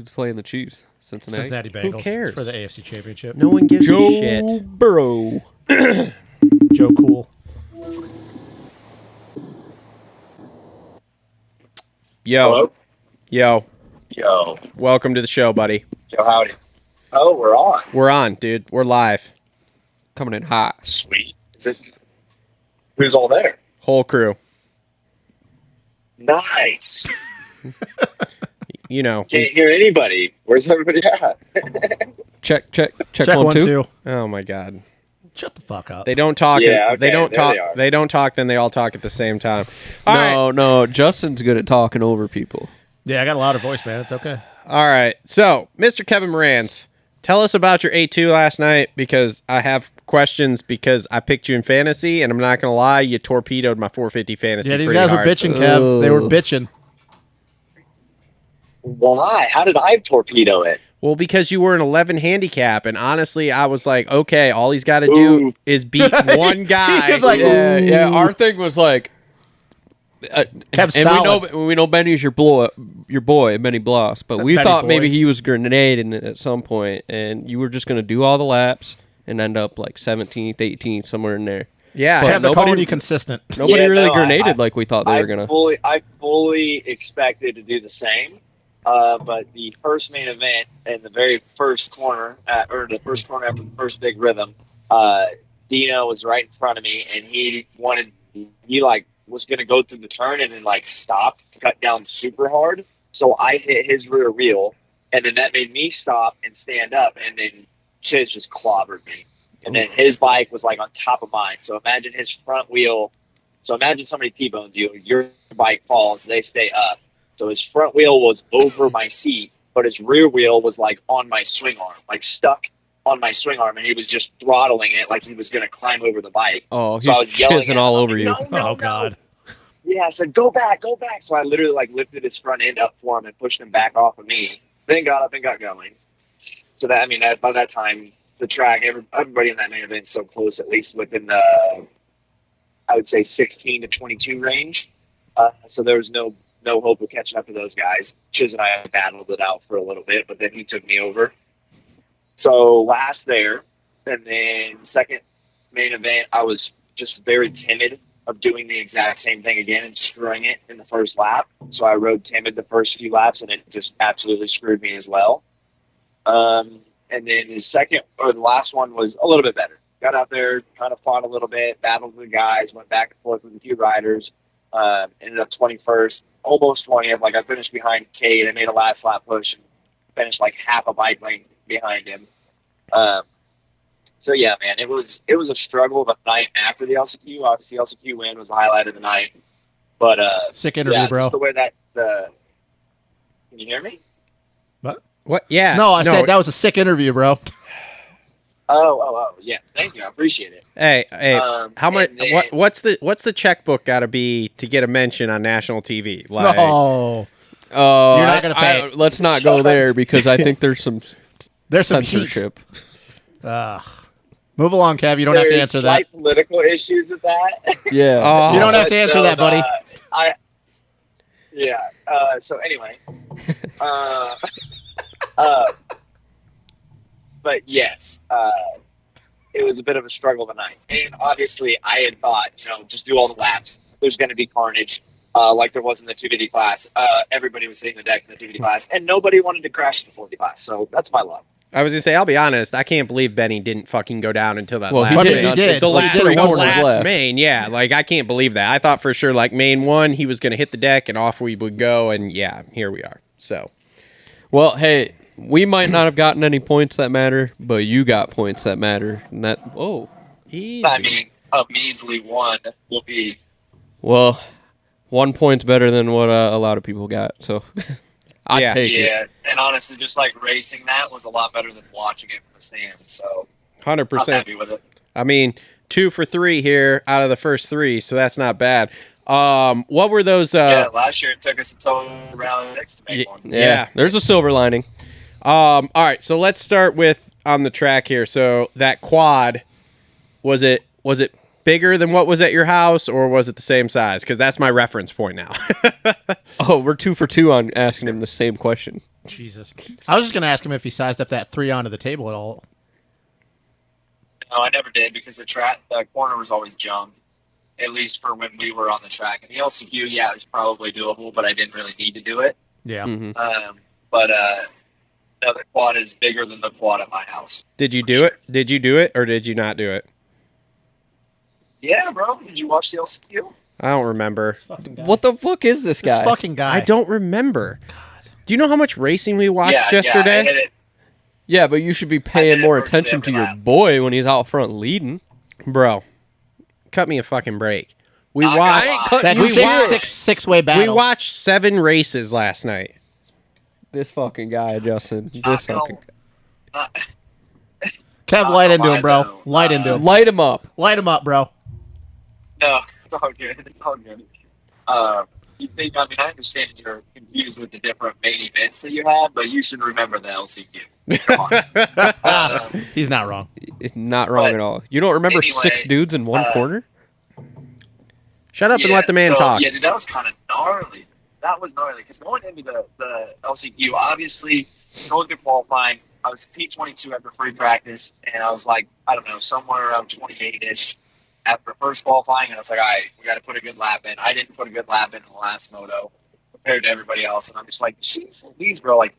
Who's playing the Chiefs? Cincinnati Bengals. Who cares? It's for the AFC Championship. No one gives a Joe shit. Burrow. Joe Cool. Yo. Hello? Yo. Welcome to the show, buddy. Yo, howdy. Oh, we're on. We're on, dude. We're live. Coming in hot. Sweet. Who's all there? Whole crew. Nice. You know. Can't hear anybody. Where's everybody at? Check one, two. Oh my God. Shut the fuck up. They don't talk. Yeah, okay, they don't there talk. they are. They don't talk. Then they all talk at the same time. All right. No. Justin's good at talking over people. Yeah, I got a louder voice, man. It's okay. All right. So, Mr. Kevin Moranz, tell us about your A2 last night, because I have questions, because I picked you in fantasy, and I'm not going to lie, you torpedoed my 450 fantasy. Yeah, these pretty guys hard. were bitching, Kev. They were bitching. Why? How did I torpedo it? Well, because you were an 11 handicap, and honestly, I was like, okay, all he's got to do Ooh. is beat one guy. He's like, Yeah. Our thing was like, Kev's and solid. we know Benny's your boy, Benny Bloss, but we Benny thought boy. maybe he was grenading it at some point, and you were just going to do all the laps and end up like 17th, 18th, somewhere in there. Yeah. But Kev, they're nobody- calling you consistent. Nobody Yeah, really no, grenaded like we thought they were going to. I fully expected to do the same. But the first main event in the very first corner, or the first corner after the first big rhythm, Dino was right in front of me, and he was going to go through the turn and then stopped to cut down super hard. So I hit his rear wheel, and then that made me stop and stand up, and then Chiz just clobbered me. And then his bike was on top of mine. So imagine his front wheel. So imagine somebody T-bones you, your bike falls, they stay up. So his front wheel was over my seat, but his rear wheel was on my swing arm, stuck on my swing arm, and he was just throttling it like he was going to climb over the bike. Oh, So I he's was yelling chizzing at all him, over you. No. God. Yeah, I said, go back. So I literally lifted his front end up for him and pushed him back off of me. Then got up and got going. So by that time, the track, everybody in that main event is so close, at least within the, I would say 16 to 22 range. So there was no hope of catching up to those guys. Chiz and I battled it out for a little bit, but then he took me over. So last there, and then second main event, I was just very timid of doing the exact same thing again and screwing it in the first lap. So I rode timid the first few laps, and it just absolutely screwed me as well. And then the last one was a little bit better. Got out there, kind of fought a little bit, battled with the guys, went back and forth with a few riders, ended up 21st, almost 20th. I finished behind Cade. I made a last lap push and finished half a bike lane behind him. So yeah, man, it was a struggle the night after the LCQ. Obviously, LCQ win was the highlight of the night. But Sick interview, yeah, bro. just the way that can you hear me? What? Yeah. No, I said that was a sick interview, bro. Oh, yeah. Thank you. I appreciate it. Hey, how much? and then- What's the checkbook got to be to get a mention on national TV? No. Oh, You're not gonna pay. Let's not go there because I think there's some There's some heat. censorship. Move along, Kev. You don't have to There's answer that. slight political issues with that. Yeah. Oh, You don't have to answer that, buddy. So anyway, but yes, it was a bit of a struggle tonight, and obviously I had thought, just do all the laps. There's going to be carnage, like there was in the 250 class. Everybody was hitting the deck in the 250 class, and nobody wanted to crash the 40 class. So that's my luck. I was gonna say, I'll be honest, I can't believe Benny didn't fucking go down until that Well, last he main. did. He did. The He last, did the one last left. main, yeah. I can't believe that. I thought for sure, main one, he was gonna hit the deck and off we would go, and yeah, here we are. So, Well, hey, we might not have gotten any points that matter, but you got points that matter. And easy. I mean, a measly one will be. well, 1 point's better than what a lot of people got. So, I'd take it. Yeah, and honestly, just racing that was a lot better than watching it from the stands. So 100%. I'm happy with it. I mean, 2 for 3 here out of the first 3, so that's not bad. What were those? Last year it took us until round 6 to make one. Yeah, there's a silver lining. All right, so let's start with on the track here. So that quad, was it bigger than what was at your house, or was it the same size? Because that's my reference point now. Oh, we're 2 for 2 on asking him the same question. Jesus. I was just going to ask him if he sized up that 3 onto the table at all. No, I never did because the corner was always jumped. At least for when we were on the track. And the LCQ, yeah, it was probably doable, but I didn't really need to do it. Yeah. Mm-hmm. But no, the quad is bigger than the quad at my house. Did you do it? Did you do it or did you not do it? Yeah, bro. Did you watch the LCQ? I don't remember. What the fuck is this guy? This fucking guy. I don't remember. Do you know how much racing we watched Yeah, yesterday? I hit it. Yeah, but you should be did paying it more virtually attention to every your lap. boy when he's out front leading. Bro, cut me a fucking break. We Not watched. gonna lie. cut That you six, shit. six-way battle. We watched 7 races last night. This fucking guy, Justin. Not This gonna- fucking not- Kev, not light gonna into lie, him, bro. though. Light into him. light him up. Light him up, bro. No, it's all good. It's all good. You think, I mean, I understand you're confused with the different main events that you had, but you should remember the LCQ. Come on. He's not wrong. It's not wrong But at all. You don't remember anyway, 6 dudes in one corner? Shut up and let the man talk. Yeah, dude, that was kind of gnarly. That was gnarly because going into the LCQ, obviously, going through qualifying, I was P22 after free practice, and I was like, I don't know, somewhere around 28-ish after first qualifying, and I was like, all right, we got to put a good lap in. I didn't put a good lap in the last moto compared to everybody else, and I'm just like, jeez, please, bro, like,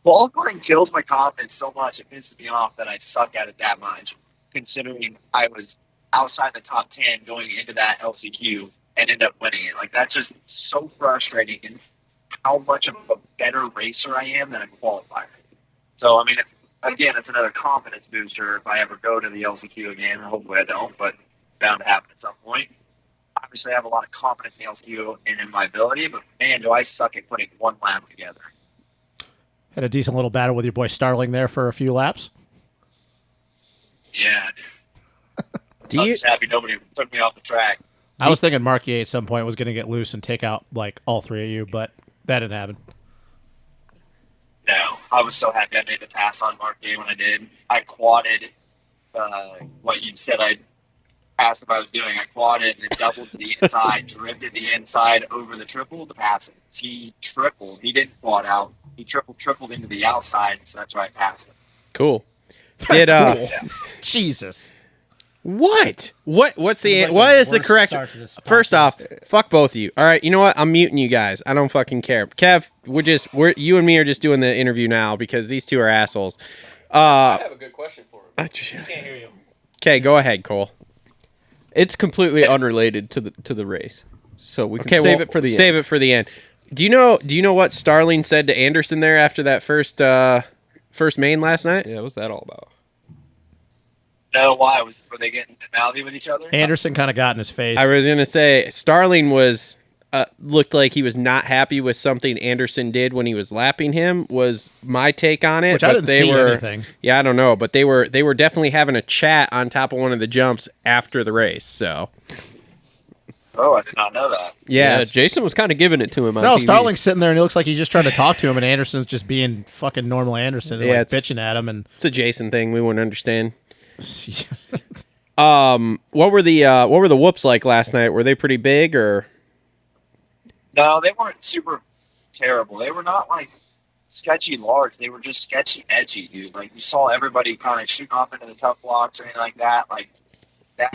qualifying kills my confidence so much, it pisses me off that I suck at it that much, considering I was outside the top 10 going into that LCQ and end up winning it. Like, that's just so frustrating and how much of a better racer I am than a qualifier. So, I mean, it's another confidence booster if I ever go to the LCQ again. Hopefully I don't, but it's bound to happen at some point. Obviously, I have a lot of confidence in the LCQ and in my ability, but man, do I suck at putting one lap together. Had a decent little battle with your boy Starling there for a few laps. Yeah, dude. I'm just happy nobody took me off the track. I was thinking Marquis at some point was going to get loose and take out like all 3 of you, but that didn't happen. No, I was so happy I made the pass on Mark Day when I did. I quadded what you said I asked if I was doing. I quadded and doubled to the inside, drifted the inside over the triple to pass it. He tripled. He didn't quad out. He tripled into the outside, so that's why I passed it. Cool. Did Jesus. What? What's the Like what the is the worst correct? start to this First off, podcast. fuck both of you. All right, you know what? I'm muting you guys. I don't fucking care. Kev, you and me are just doing the interview now because these two are assholes. I have a good question for him. Can't hear you. Okay, go ahead, Cole. It's completely unrelated to the race, so we can save it for the save end. it for the end. Do you know what Starling said to Anderson there after that first main last night? Yeah, what's that all about? No, why? Were they getting mouthy with each other? Anderson kind of got in his face. I was gonna say Starling was looked like he was not happy with something Anderson did when he was lapping him. Was my take on it? Which I but didn't they see were, anything. Yeah, I don't know, but they were definitely having a chat on top of one of the jumps after the race. So Oh, I did not know that. yeah, Jason was kind of giving it to him on No, TV. Starling's sitting there and he looks like he's just trying to talk to him, and Anderson's just being fucking normal Anderson and Yeah, like it's- bitching at him. And it's a Jason thing. We wouldn't understand. What were the whoops like last night? Were they pretty big or? No, they weren't super terrible. They were not like sketchy large. They were just sketchy edgy, dude. Like you saw everybody kind of shooting off into the tough blocks or anything like that. Like that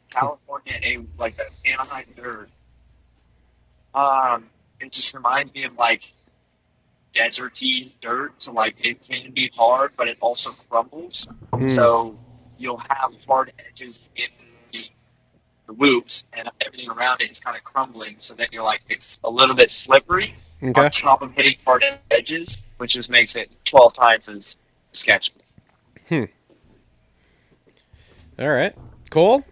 California, like the Anaheim dirt. It just reminds me of like deserty dirt. So like it can be hard, but it also crumbles. So you'll have hard edges in the whoops, and everything around it is kind of crumbling. So then you're like, it's a little bit slippery Okay. on top of hitting hard edges, which just makes it 12 times as sketchy. All right, Cole,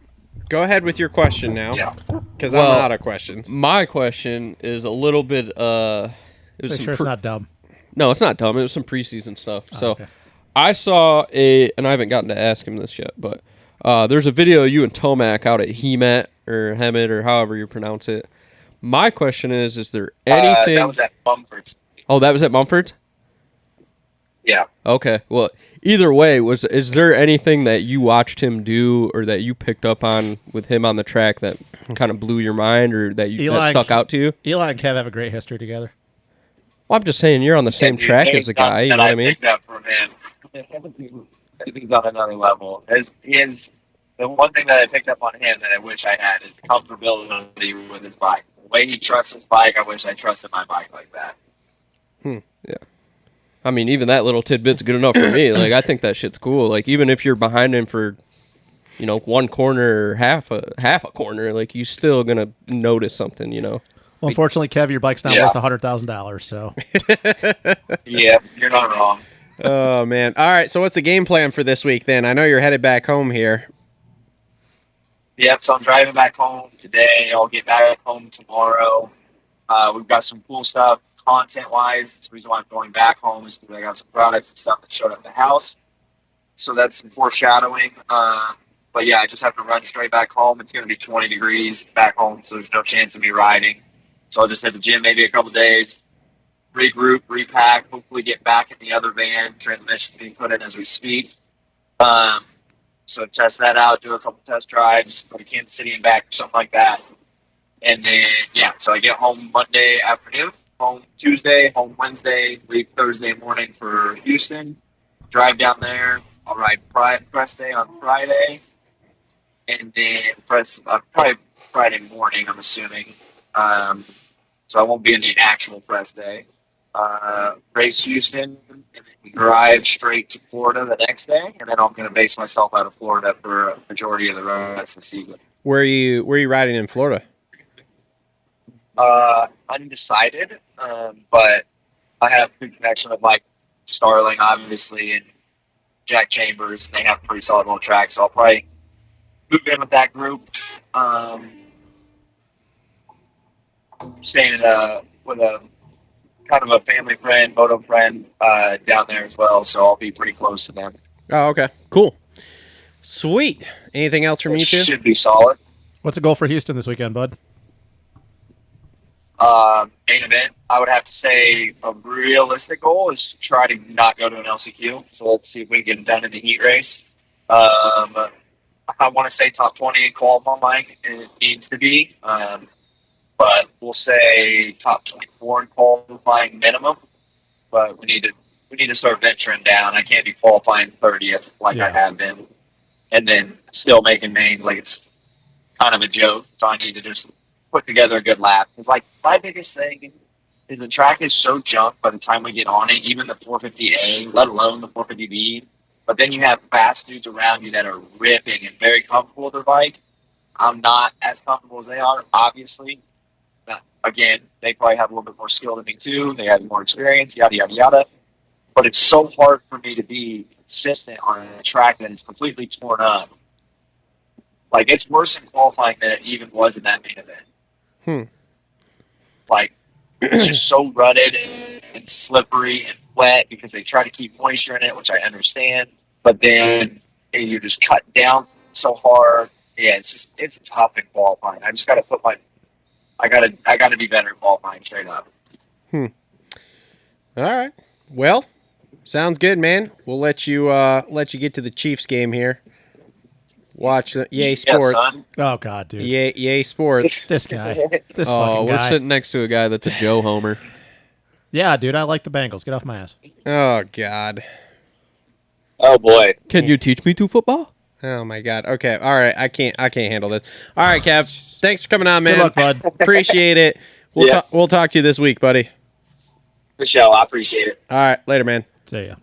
go ahead with your question now, Yeah. because Well, I'm out of questions. My question is a little bit. It was make some sure it's not dumb. No, it's not dumb. It was some preseason stuff. So okay. I saw and I haven't gotten to ask him this yet, but there's a video of you and Tomac out at Hemet or Hemet or however you pronounce it. My question is there anything? That was at Bumford's. Oh, that was at Mumford? Yeah. Okay. Well, either way, is there anything that you watched him do or that you picked up on with him on the track that kind of blew your mind or that Eli stuck out to you? Eli and Kev have a great history together. Well, I'm just saying you're on the same And dude, track there's as the guy. You know nothing what I I mean? picked up from him. He's on another level. The one thing that I picked up on him that I wish I had is comfortability with his bike. The way he trusts his bike, I wish I trusted my bike like that. Yeah. I mean, even that little tidbit's good enough for me. Like, I think that shit's cool. Like, even if you're behind him for, one corner or half a corner, like, you still gonna notice something. Well, unfortunately, Kev, your bike's not Yeah. worth $100,000. So Yeah, you're not wrong. Oh man! All right. So what's the game plan for this week then? I know you're headed back home here. Yep, so I'm driving back home today. I'll get back home tomorrow. We've got some cool stuff content-wise. That's the reason why I'm going back home is because I got some products and stuff that showed up at the house. So that's some foreshadowing. But yeah, I just have to run straight back home. It's going to be 20 degrees back home, so there's no chance of me riding. So I'll just hit the gym maybe a couple days, regroup, repack, hopefully get back in the other van. Transmission's being put in as we speak. So test that out, do a couple test drives, go to Kansas City and back, something like that. And then, so I get home Monday afternoon, home Tuesday, home Wednesday, leave Thursday morning for Houston, drive down there. I'll ride press day on Friday, and then probably Friday morning, I'm assuming. So I won't be in the actual press day. Race Houston, and then drive straight to Florida the next day, and then I'm going to base myself out of Florida for a majority of the rest of the season. Where are you riding in Florida? Undecided, but I have good connection with Mike Starling, obviously, and Jack Chambers. They have pretty solid little tracks, so I'll probably move in with that group. Staying with a kind of a family friend, moto friend down there as well, so I'll be pretty close to them. Oh, okay. Cool. Sweet. Anything else from you two? Should be solid. what's the goal for Houston this weekend, bud? Main event, I would have to say a realistic goal is to try to not go to an LCQ. So let's see if we can get it done in the heat race. I want to say top 20 in qualifying, and it needs to be. But we'll say top 24 in qualifying minimum. But we need to start venturing down. I can't be qualifying 30th like I have been, and then still making mains like it's kind of a joke. So I need to just put together a good lap. Because like my biggest thing is the track is so junk by the time we get on it, even the 450A, let alone the 450B. But then you have fast dudes around you that are ripping and very comfortable with their bike. I'm not as comfortable as they are, obviously. Now, again, they probably have a little bit more skill than me too. They have more experience, yada, yada, yada. But it's so hard for me to be consistent on a track that is completely torn up. Like, it's worse in qualifying than it even was in that main event. Like, it's just so rutted and slippery and wet because they try to keep moisture in it, which I understand. But then you just cut down so hard. Yeah, it's tough in qualifying. I just got to I got to be better in qualifying straight up. All right. Well, sounds good, man. We'll let you get to the Chiefs game here. Watch the Yay Sports. Son. Oh God, dude. Yay Sports. This guy. This Oh, fucking we're guy. sitting next to a guy that's a Joe Homer. Yeah, dude. I like the Bengals. Get off my ass. Oh God. Oh boy. Can you teach me to football? Oh my God. Okay. All right. I can't handle this. All right, Kev. Thanks for coming on, man. Good luck, bud. Appreciate it. We'll talk to you this week, buddy. Michelle, I appreciate it. All right. Later, man. See ya.